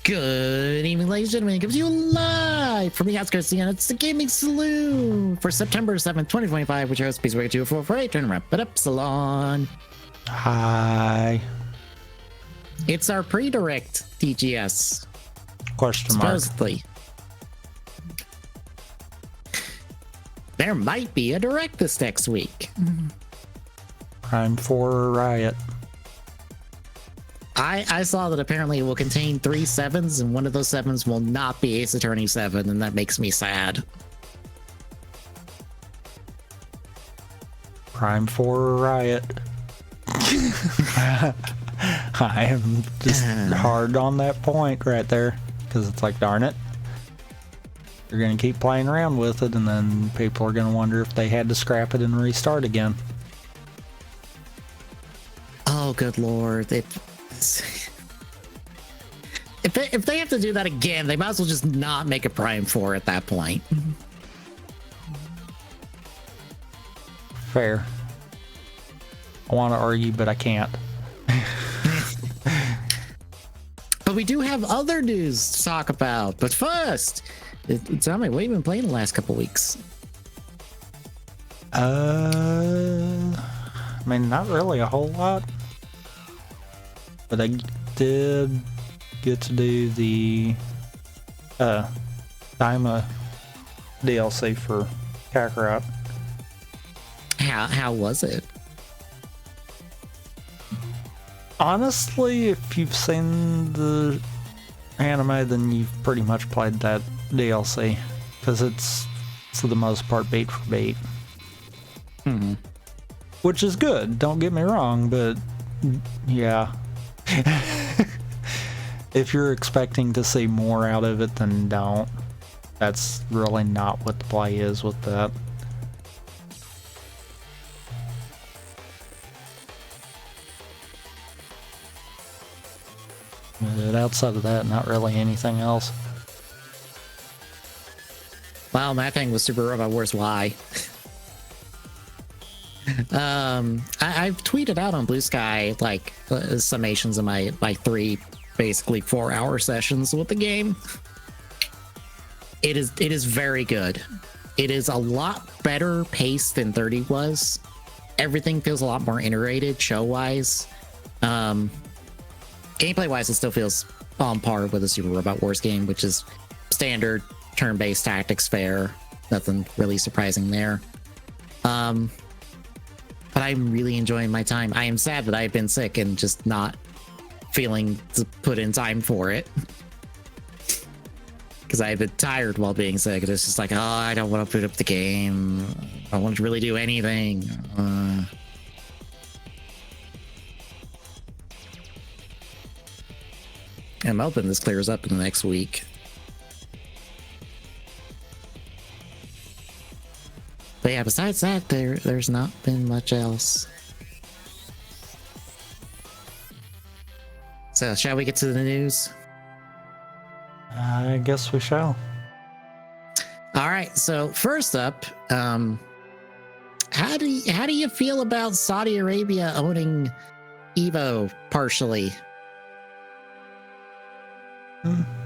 Good evening, ladies and gentlemen. It comes to you live from the outskirts of it's the Gaming Saloon for September 7th, 2025, which hosts Peace Break 248. Turn wrap it up, Salon. Hi. It's our pre-direct TGS. Question mark. Supposedly. There might be a direct this next week. Prime 4 Riot. I saw that apparently it will contain 3 7s, and one of those 7s will not be Ace Attorney 7, and that makes me sad. Prime 4 Riot. I am just hard on that point right there, because it's like, darn it. You're going to keep playing around with it, and then people are going to wonder if they had to scrap it and restart again. Oh, good lord. If they have to do that again, they might as well just not make a Prime 4 at that point. Fair. I want to argue, but I can't. But we do have other news to talk about. But first, tell me, what have you been playing the last couple weeks? I mean, not really a whole lot. But I did get to do the Daima DLC for Kakarot. How was it? Honestly, if you've seen the anime, then you've pretty much played that DLC, because it's for the most part beat for beat. Which is good, don't get me wrong, but yeah. If you're expecting to see more out of it, then don't. That's really not what the play is with that. But outside of that, not really anything else. Well, my thing was Super Robot Wars Y. I've tweeted out on Blue Sky like summations of my 3 basically 4-hour sessions with the game. It is very good. It is a lot better paced than 30 was. Everything feels a lot more iterated show wise. Gameplay wise, it still feels on par with a Super Robot Wars game, which is standard turn-based tactics fare. Nothing really surprising there. But I'm really enjoying my time. I am sad that I've been sick and just not feeling to put in time for it. Because I've been tired while being sick. It's just like, oh, I don't want to put up the game. I don't want to really do anything. I'm hoping this clears up in the next week. But yeah, besides that, there's not been much else. So, shall we get to the news? I guess we shall. All right. So first up, how do you feel about Saudi Arabia owning Evo partially?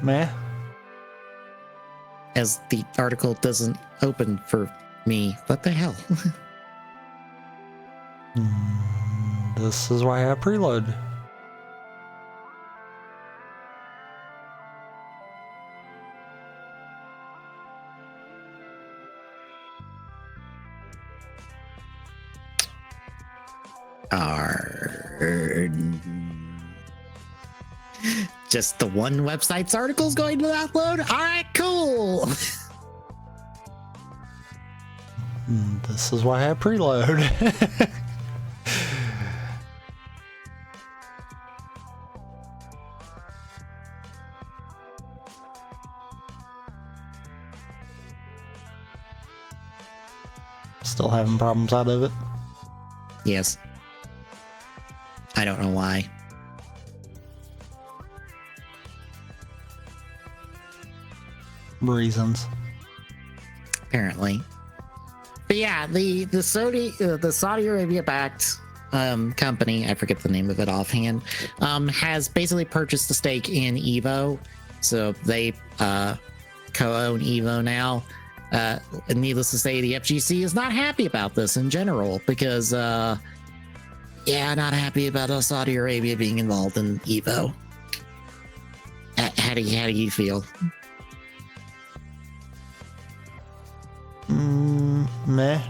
Meh. As the article doesn't open for me. What the hell? This is why I preload. Just the one website's article's going to upload? All right, cool. This is why I preload. Still having problems out of it? Yes. I don't know why. Reasons. Apparently. But yeah, the Saudi Arabia backed company, I forget the name of it offhand, has basically purchased a stake in Evo, So they co-own Evo now. And needless to say, the FGC is not happy about this in general because, not happy about Saudi Arabia being involved in Evo. How do you feel? Meh.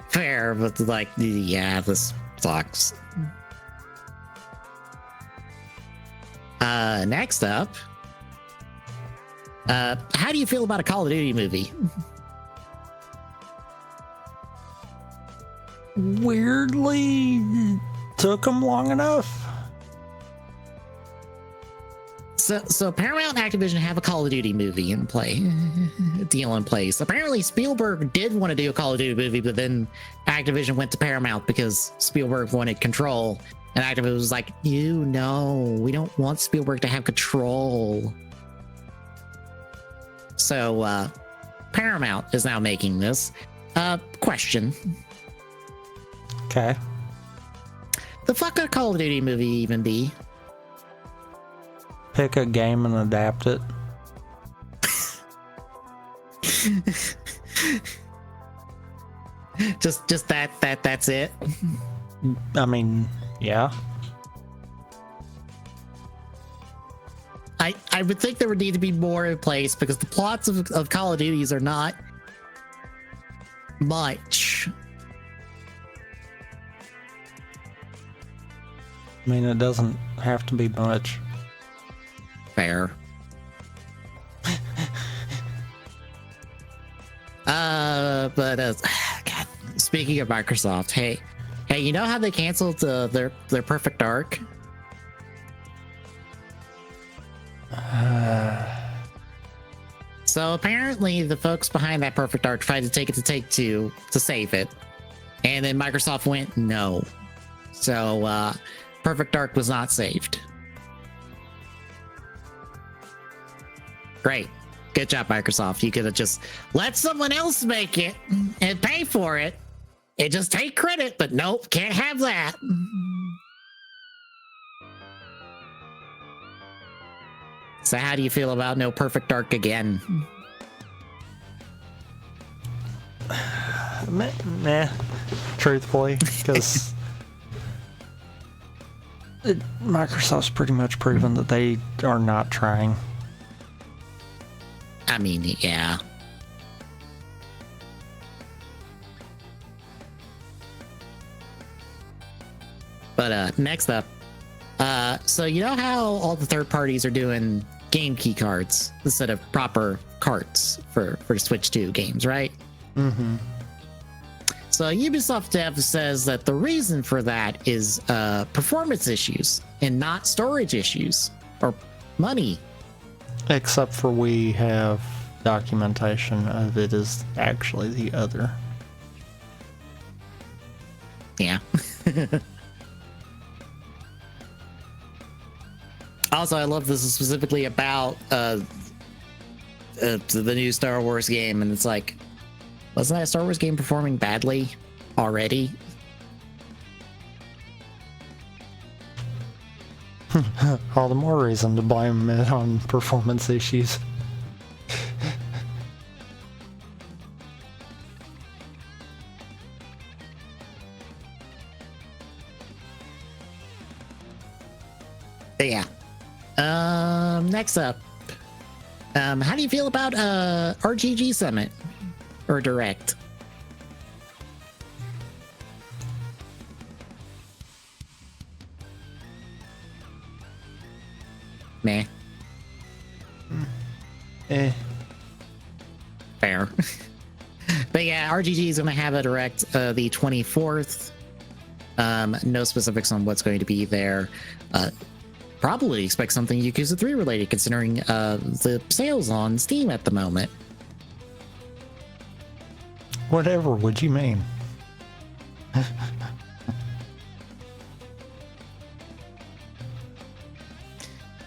Fair, but like, yeah, this sucks. Next up, how do you feel about a Call of Duty movie? Weirdly, took them long enough. So Paramount and Activision have a Call of Duty movie in play, deal in place. Apparently Spielberg did want to do a Call of Duty movie, but then Activision went to Paramount because Spielberg wanted control. And Activision was like, we don't want Spielberg to have control. So Paramount is now making this. Question. Okay. The fuck could a Call of Duty movie even be? Pick a game and adapt it. just that's it. I mean, yeah. I would think there would need to be more in place because the plots of Call of Duties are not much. I mean, it doesn't have to be much. Fair. God, speaking of Microsoft, hey, you know how they canceled their Perfect Dark? So apparently the folks behind that Perfect Dark tried to take it to Take-Two to save it, and then Microsoft went no. So Perfect Dark was not saved. Great. Good job, Microsoft. You could have just let someone else make it and pay for it and just take credit, but nope, can't have that. So how do you feel about no Perfect Dark again? Meh, truthfully, because Microsoft's pretty much proven that they are not trying. I mean, yeah. But next up, so you know how all the third parties are doing game key cards instead of proper carts for Switch 2 games, right? Mm-hmm. So Ubisoft Dev says that the reason for that is performance issues and not storage issues or money. Except for we have documentation of it is actually the other. Yeah. Also, I love this is specifically about the new Star Wars game, and it's like, wasn't that Star Wars game performing badly already? All the more reason to blame it on performance issues. But yeah. Next up, how do you feel about RGG Summit or Direct? Meh. Fair. But yeah, RGG is going to have a Direct the 24th. No specifics on what's going to be there. Probably expect something Yakuza 3 related, considering the sales on Steam at the moment. Whatever would you mean?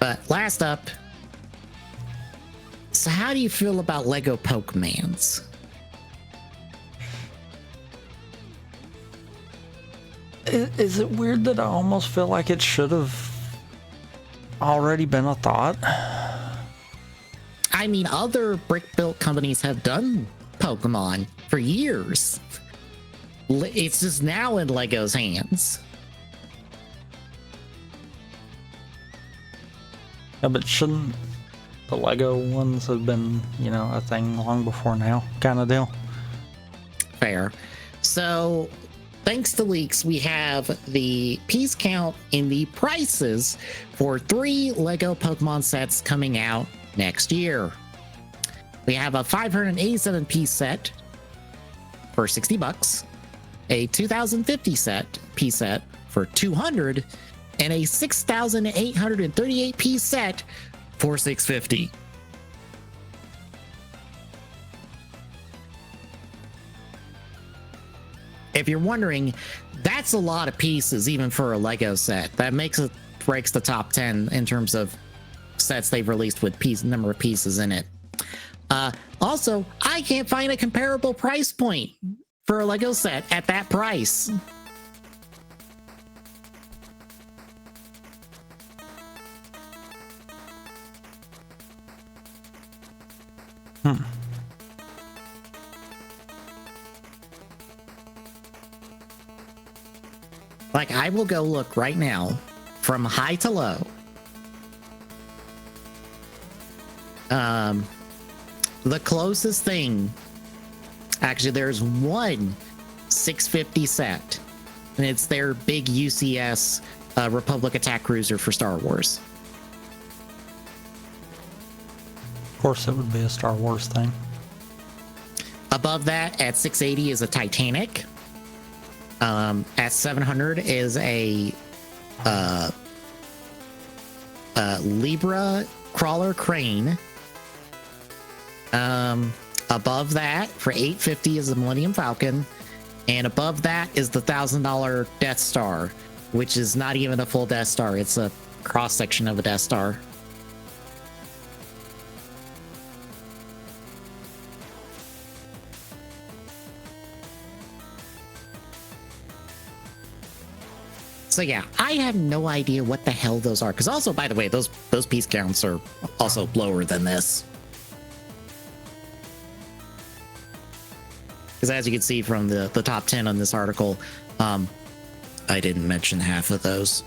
But last up, so how do you feel about Lego Pokemans? Is it weird that I almost feel like it should have already been a thought? I mean, other brick built companies have done Pokemon for years. It's just now in Lego's hands. Yeah, but shouldn't the Lego ones have been, you know, a thing long before now, kind of deal? Fair. So, thanks to leaks, we have the piece count in the prices for 3 Lego Pokemon sets coming out next year. We have a 587 piece set for $60, a 2050 piece set for $200, and a 6,838 piece set for $650. If you're wondering, that's a lot of pieces even for a Lego set. That breaks the top 10 in terms of sets they've released with number of pieces in it. Also, I can't find a comparable price point for a Lego set at that price. Like, I will go look right now from high to low. The closest thing, actually, there's one 650 set, and it's their big UCS Republic Attack Cruiser for Star Wars. Of course, it would be a Star Wars thing. Above that, at 680 is a Titanic. At 700 is a Libra crawler crane. Above that, for 850 is the Millennium Falcon, and above that is the $1,000 Death Star, which is not even a full Death Star. It's a cross section of a Death Star. So yeah, I have no idea what the hell those are. Because also, by the way, those piece counts are also lower than this. Because as you can see from the top 10 on this article, I didn't mention half of those.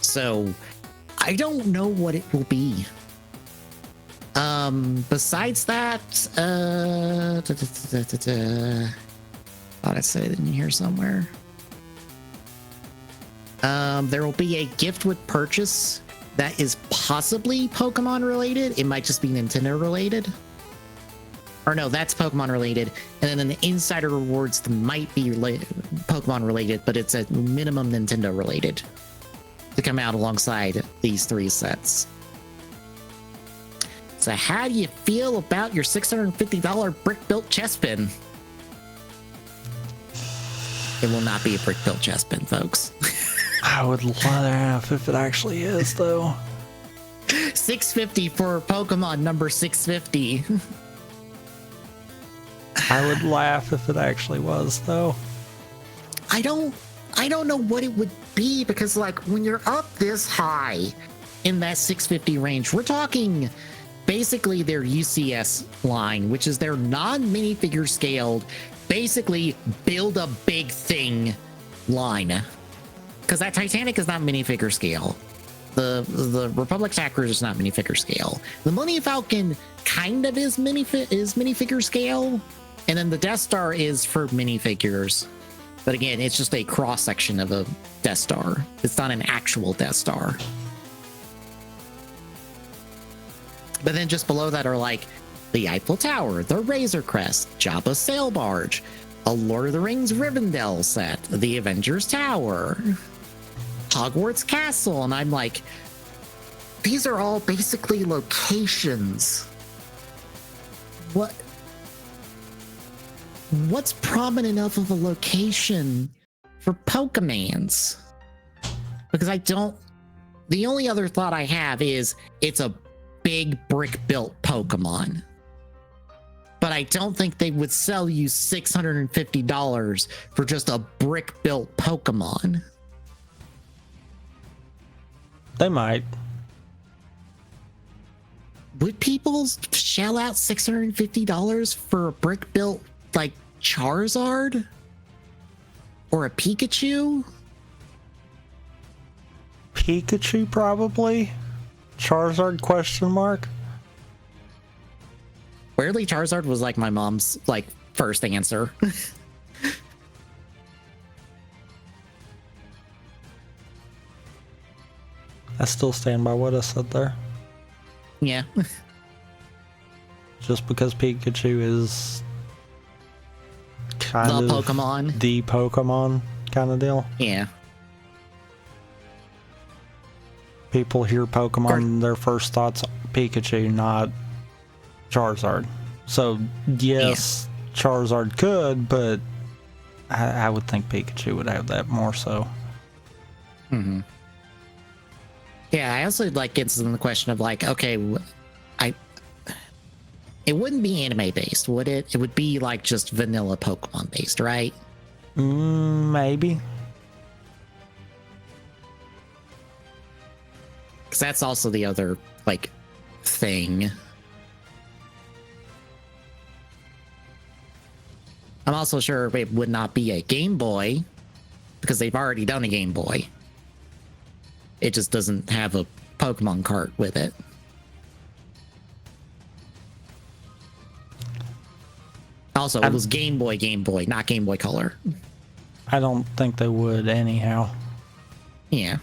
So I don't know what it will be. Besides that, thought I said it in here somewhere. There will be a gift with purchase that is possibly Pokemon related. It might just be Nintendo related. Or no, that's Pokemon related. And then the insider rewards might be Pokemon related, but it's a minimum Nintendo related to come out alongside these 3 sets. So how do you feel about your $650 brick-built Chespin? It will not be a brick-built Chespin, folks. I would laugh if it actually is, though. $650 for Pokemon number 650. I would laugh if it actually was, though. I don't know what it would be, because like when you're up this high in that 650 range, we're talking basically their UCS line, which is their non-minifigure scaled, basically build a big thing line. Because that Titanic is not minifigure scale. The Republic Attack Cruiser is not minifigure scale. The Millennium Falcon kind of is minifigure scale, and then the Death Star is for minifigures. But again, it's just a cross section of a Death Star. It's not an actual Death Star. But then just below that are like the Eiffel Tower, the Razor Crest, Jabba's Sail Barge, a Lord of the Rings Rivendell set, the Avengers Tower, Hogwarts Castle, and I'm like, these are all basically locations. What's prominent enough of a location for Pokemans? Because the only other thought I have is it's a big brick built Pokemon. but I don't think they would sell you $650 for just a brick-built Pokemon. They might. Would people shell out $650 for a brick-built, like, Charizard? Or a Pikachu? Pikachu, probably. Charizard, question mark? Weirdly, Charizard was, like, my mom's, like, first answer. I still stand by what I said there. Yeah. Just because Pikachu is kind The of Pokemon. the Pokemon kind of deal. Yeah. People hear Pokemon, their first thoughts Pikachu, not Charizard. So yes, Charizard could, but I would think Pikachu would have that more so. Mm-hmm. Yeah, I also like gets in the question of like, okay, it wouldn't be anime based, would it? It would be like just vanilla Pokemon based, right? Maybe. Because that's also the other like thing. I'm also sure it would not be a Game Boy because they've already done a Game Boy. It just doesn't have a Pokemon cart with it. Also, it was Game Boy, not Game Boy Color. I don't think they would anyhow. Yeah.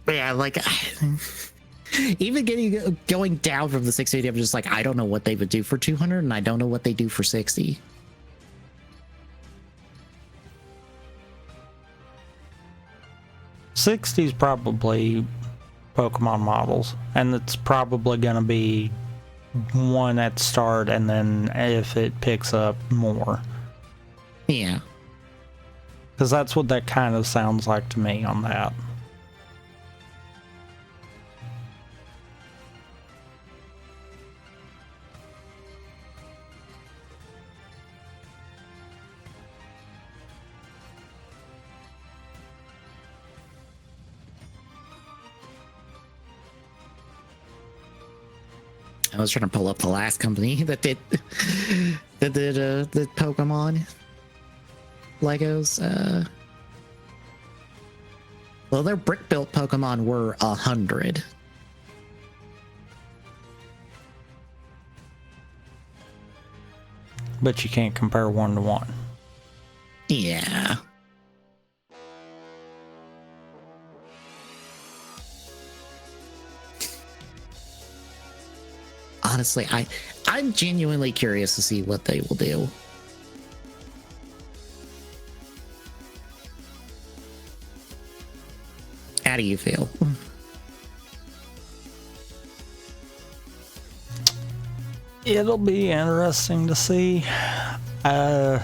But yeah, like even going down from the 680, I'm just like, I don't know what they would do for 200, and I don't know what they do for 60. '60's probably Pokemon models, and it's probably gonna be one at start, and then if it picks up more. Yeah. Because that's what that kind of sounds like to me on that. I was trying to pull up the last company that did the Pokemon Legos. Well, their brick built Pokemon were 100. But you can't compare 1-to-1. Yeah. Honestly, I'm genuinely curious to see what they will do. How do you feel? It'll be interesting to see. I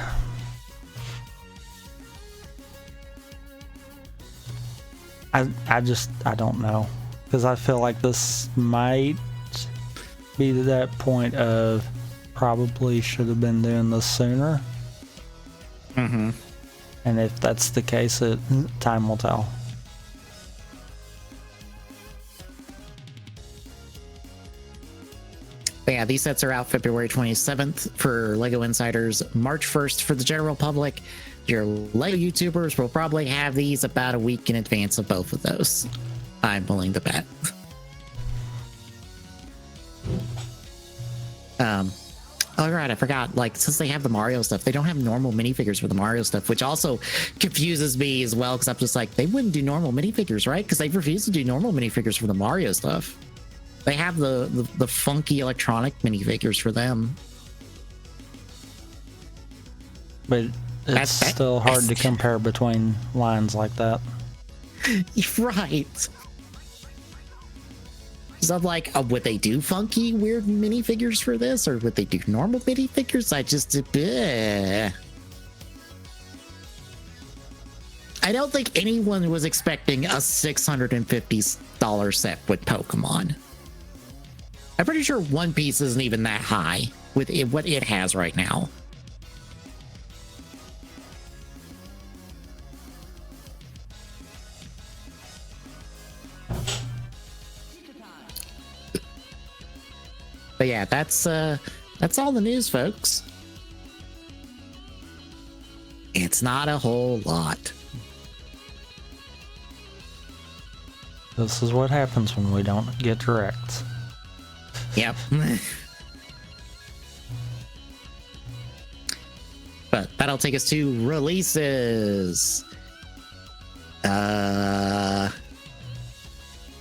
don't know, because I feel like this might be to that point of probably should have been doing this sooner. Mm-hmm. And if that's the case, time will tell. But yeah, these sets are out February 27th for LEGO Insiders, March 1st for the general public. Your LEGO YouTubers will probably have these about a week in advance of both of those. I'm willing to bet. Oh right, I forgot, like, since they have the Mario stuff, they don't have normal minifigures for the Mario stuff, which also confuses me as well, because I'm just like, they wouldn't do normal minifigures, right? Because they've refused to do normal minifigures for the Mario stuff. They have the funky electronic minifigures for them. But it's still hard to compare between lines like that. Right. So I'm like, would they do funky, weird minifigures for this? Or would they do normal minifigures? I don't think anyone was expecting a $650 set with Pokemon. I'm pretty sure One Piece isn't even that high with what it has right now. But yeah, that's all the news, folks. It's not a whole lot. This is what happens when we don't get directs. Yep. But that'll take us to releases.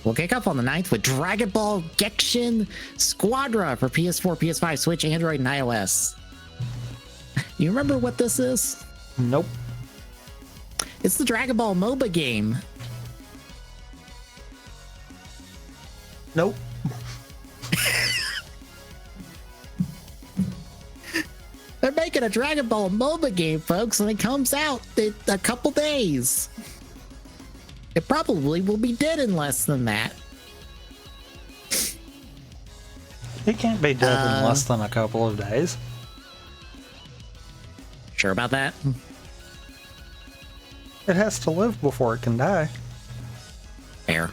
We'll kick off on the 9th with Dragon Ball Genshin Squadra for PS4, PS5, Switch, Android, and iOS. You remember what this is? Nope. It's the Dragon Ball MOBA game. Nope. They're making a Dragon Ball MOBA game, folks, and it comes out in a couple days. It probably will be dead in less than that. It can't be dead in less than a couple of days. Sure about that? It has to live before it can die. Fair.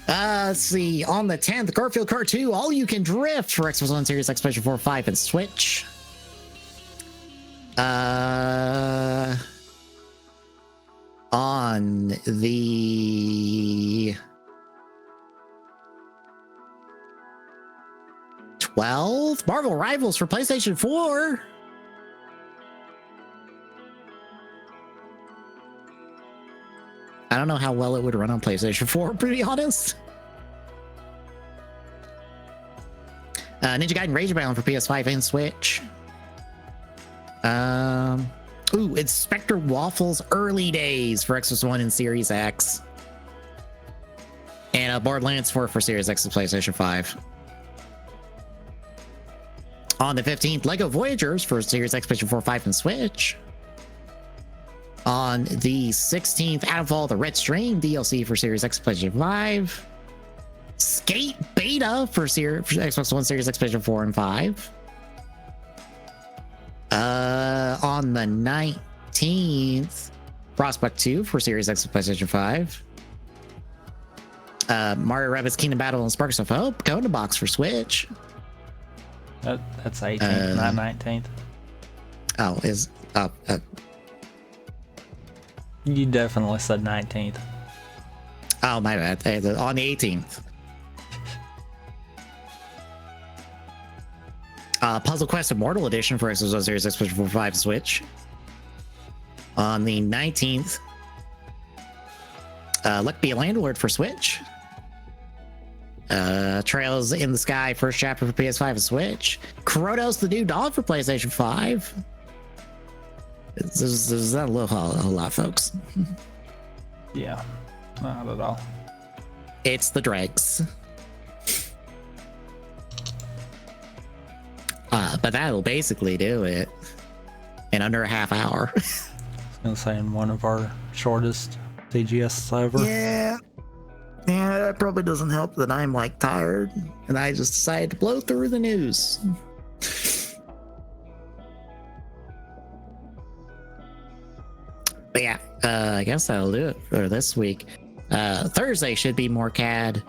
Let's see. On the 10th, Garfield Kart 2, All You Can Drift for Xbox One, Series X, PlayStation 4, 5, and Switch. On the 12th, Marvel Rivals for PlayStation 4. I don't know how well it would run on PlayStation 4, to be honest. Ninja Gaiden Rage Bound for PS5 and Switch. Ooh, it's Spectre Waffles Early Days for Xbox One and Series X. And Borderlands 4 for Series X and PlayStation 5. On the 15th, Lego Voyagers for Series X, PlayStation 4, 5, and Switch. On the 16th, Adamfall the Red String DLC for Series X, PlayStation 5. Skate Beta for Xbox One, Series X, PlayStation 4, and 5. On the 19th, Frostbite 2 for Series X and PlayStation 5. Mario Rabbids Kingdom Battle and Sparks of Hope, Code Box for Switch. That's 18th, not 19th. Oh, You definitely said 19th. Oh, my bad. On the 18th. Puzzle Quest Immortal Edition for Xbox One, Series X, PlayStation 4, 5, Switch. On the 19th, Luck Be a Landlord for Switch. Trails in the Sky First Chapter for PS5 and Switch. Kronos the New Dawn for PlayStation 5. This is not a whole lot, folks. Yeah, not at all. It's the dregs. But that'll basically do it in under a half hour. I was gonna say in one of our shortest TGS ever. Yeah, that probably doesn't help that I'm like tired and I just decided to blow through the news. But yeah, I guess that'll do it for this week. Thursday should be more CAD.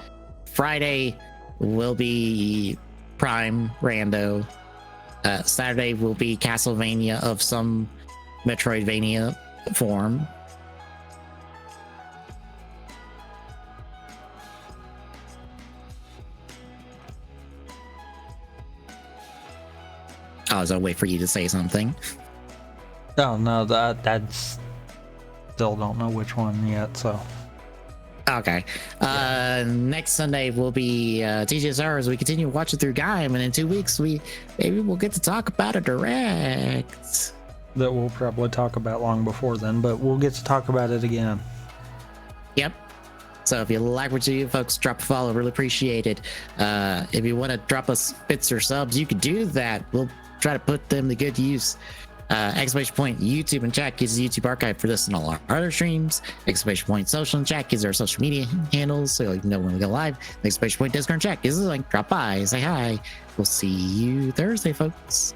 Friday will be Prime Rando. Saturday will be Castlevania of some Metroidvania form. I was gonna wait for you to say something. Oh no, that's still don't know which one yet. So okay, next Sunday will be TGSR as we continue watching through Gaim, and in 2 weeks we'll get to talk about a direct that we'll probably talk about long before then, but we'll get to talk about it again. Yep. So if you like what you do, folks, drop a follow. Really appreciate it. If you want to drop us bits or subs, you can do that. We'll try to put them to good use. Exclamation point YouTube and chat uses YouTube archive for this and all our other streams. Exclamation point social and chat is our social media handles, so you know when we go live. Exclamation point Discord and chat is the link. Drop by, say hi. We'll see you Thursday, folks.